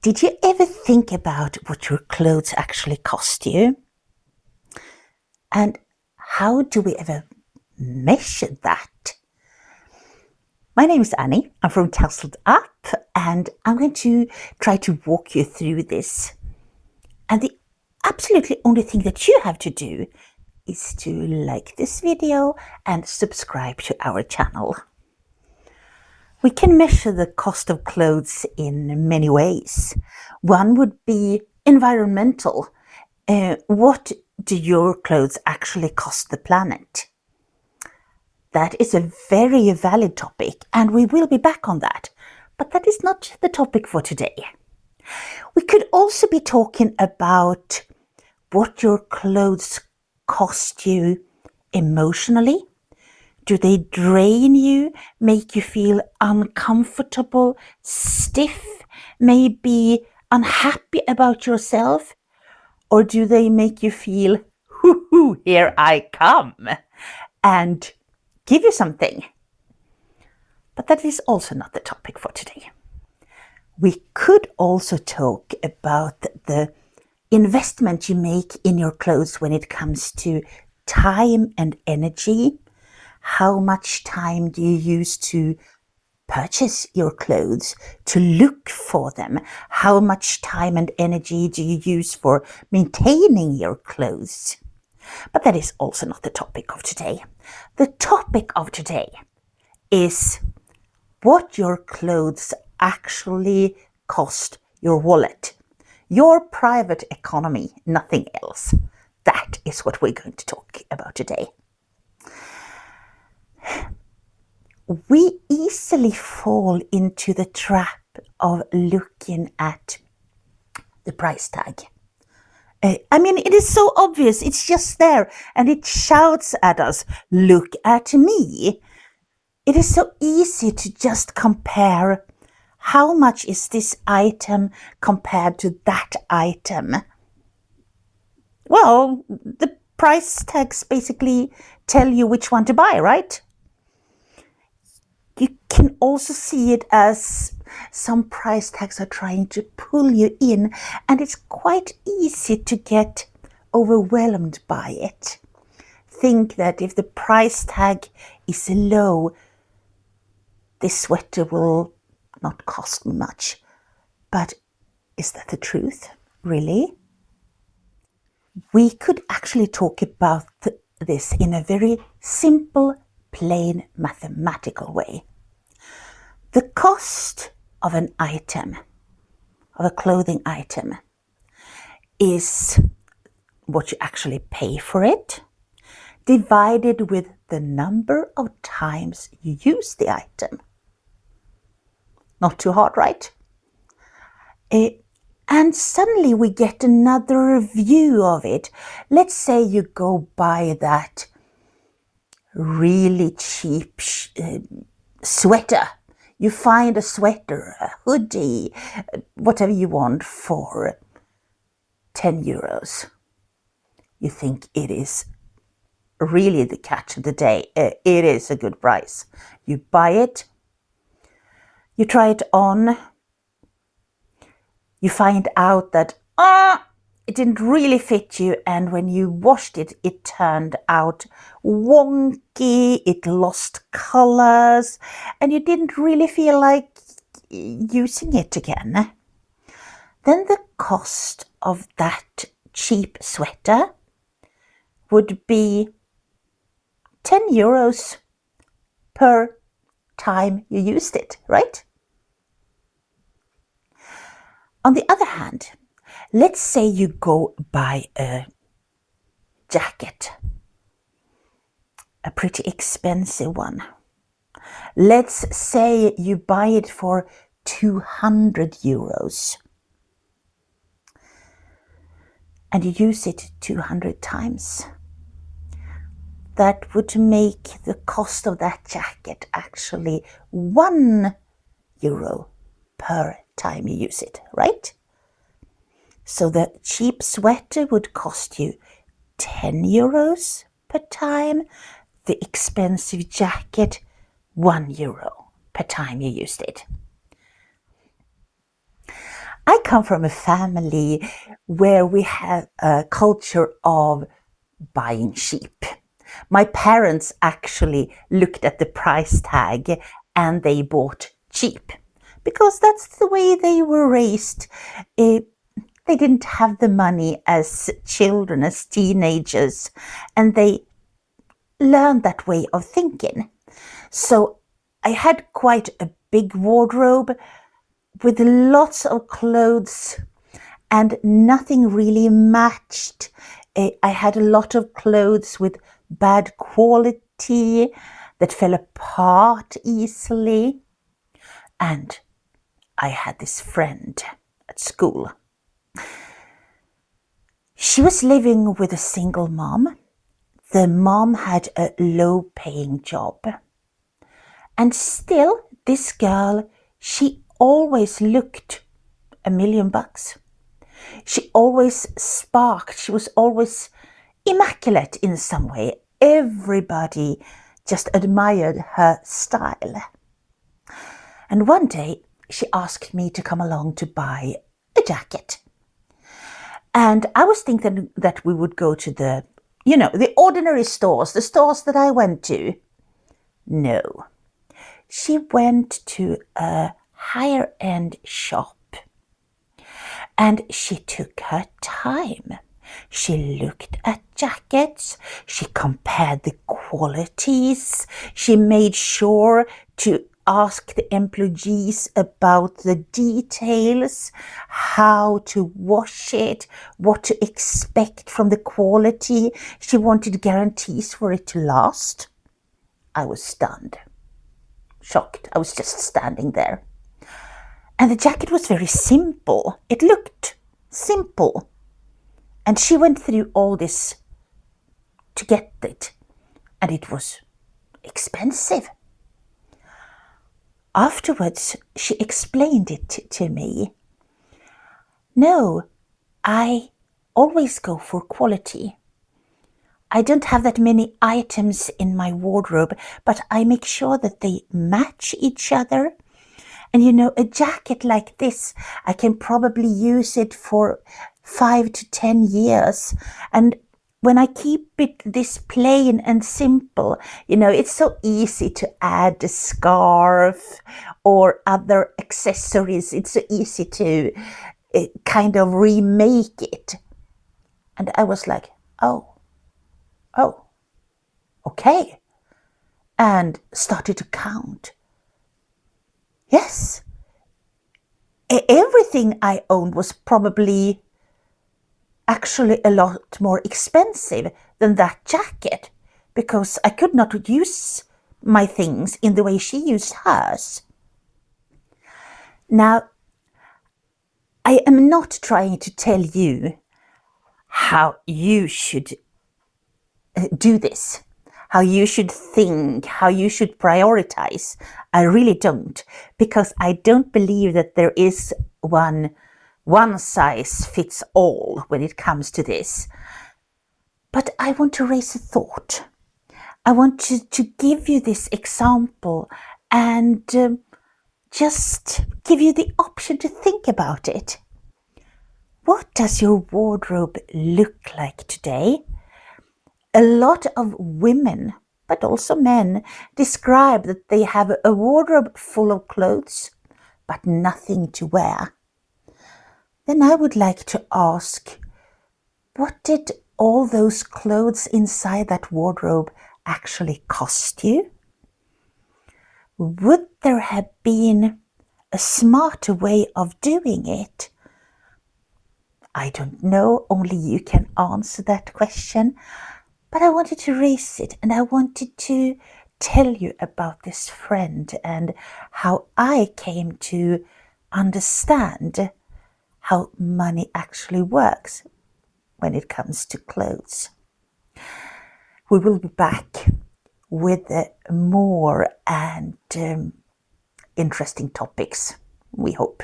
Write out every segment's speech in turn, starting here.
Did you ever think about what your clothes actually cost you? And how do we ever measure that? My name is Annie. I'm from Tousled Up, and I'm going to try to walk you through this. And the absolutely only thing that you have to do is to like this video and subscribe to our channel. We can measure the cost of clothes in many ways. One would be environmental. What do your clothes actually cost the planet? That is a very valid topic, and we will be back on that. But that is not the topic for today. We could also be talking about what your clothes cost you emotionally. Do they drain you, make you feel uncomfortable, stiff, maybe unhappy about yourself? Or do they make you feel, hoo, here I come, and give you something? But that is also not the topic for today. We could also talk about the investment you make in your clothes when it comes to time and energy. How much time do you use to purchase your clothes, to look for them? How much time and energy do you use for maintaining your clothes? But that is also not the topic of today. The topic of today is what your clothes actually cost your wallet, your private economy, nothing else. That is what we're going to talk about today. We easily fall into the trap of looking at the price tag. It is so obvious, it's just there, and it shouts at us, look at me. It is so easy to just compare how much is this item compared to that item. Well, the price tags basically tell you which one to buy, right? You can also see it as some price tags are trying to pull you in, and it's quite easy to get overwhelmed by it. Think that if the price tag is low, this sweater will not cost me much. But is that the truth, really? We could actually talk about this in a very simple, plain mathematical way. The cost of an item, of a clothing item, is what you actually pay for it, divided with the number of times you use the item. Not too hard, right? And suddenly we get another view of it. Let's say you go buy that really cheap sweater. You find a sweater, a hoodie, whatever you want for 10 euros. You think it is really the catch of the day. It is a good price. You buy it, you try it on, you find out that it didn't really fit you, and when you washed it, it turned out wonky, it lost colors, and you didn't really feel like using it again. Then the cost of that cheap sweater would be 10 euros per time you used it, right? On the other hand, let's say you go buy a jacket, a pretty expensive one. Let's say you buy it for 200 euros and you use it 200 times. That would make the cost of that jacket actually 1 euro per time you use it, right? So the cheap sweater would cost you 10 euros per time, the expensive jacket 1 euro per time you used it. I come from a family where we have a culture of buying cheap. My parents actually looked at the price tag and they bought cheap because that's the way they were raised. They didn't have the money as children, as teenagers, and they learned that way of thinking. So I had quite a big wardrobe with lots of clothes and nothing really matched. I had a lot of clothes with bad quality that fell apart easily. And I had this friend at school. She was living with a single mom. The mom had a low-paying job. And still, this girl, she always looked $1,000,000. She always sparked. She was always immaculate in some way. Everybody just admired her style. And one day, she asked me to come along to buy a jacket. And I was thinking that we would go to the ordinary stores, the stores that I went to. No. She went to a higher-end shop. And she took her time. She looked at jackets, she compared the qualities, she made sure to ask the employees about the details, how to wash it, what to expect from the quality. She wanted guarantees for it to last. I was stunned, shocked. I was just standing there. And the jacket was very simple. It looked simple. And she went through all this to get it. And it was expensive. Afterwards, she explained it to me. No, I always go for quality. I don't have that many items in my wardrobe, but I make sure that they match each other. And a jacket like this, I can probably use it for 5 to 10 years. And when I keep it this plain and simple, it's so easy to add a scarf or other accessories. It's so easy to kind of remake it. And I was like, oh, okay. And started to count. Yes, everything I owned was probably actually a lot more expensive than that jacket because I could not use my things in the way she used hers. Now, I am not trying to tell you how you should do this, how you should think, how you should prioritize. I really don't, because I don't believe that there is one size fits all when it comes to this. But I want to raise a thought. I want to give you this example and just give you the option to think about it. What does your wardrobe look like today? A lot of women, but also men, describe that they have a wardrobe full of clothes, but nothing to wear. Then I would like to ask, what did all those clothes inside that wardrobe actually cost you? Would there have been a smarter way of doing it? I don't know, only you can answer that question. But I wanted to raise it, and I wanted to tell you about this friend and how I came to understand how money actually works when it comes to clothes. We will be back with more and interesting topics, we hope.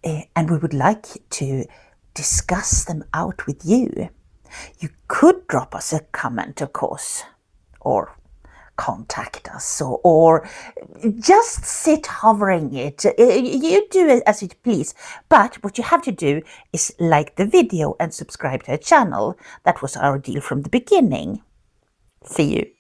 And we would like to discuss them out with you. You could drop us a comment, of course, or contact us or just sit hovering it. You do it as you please. But what you have to do is like the video and subscribe to our channel. That was our deal from the beginning. See you.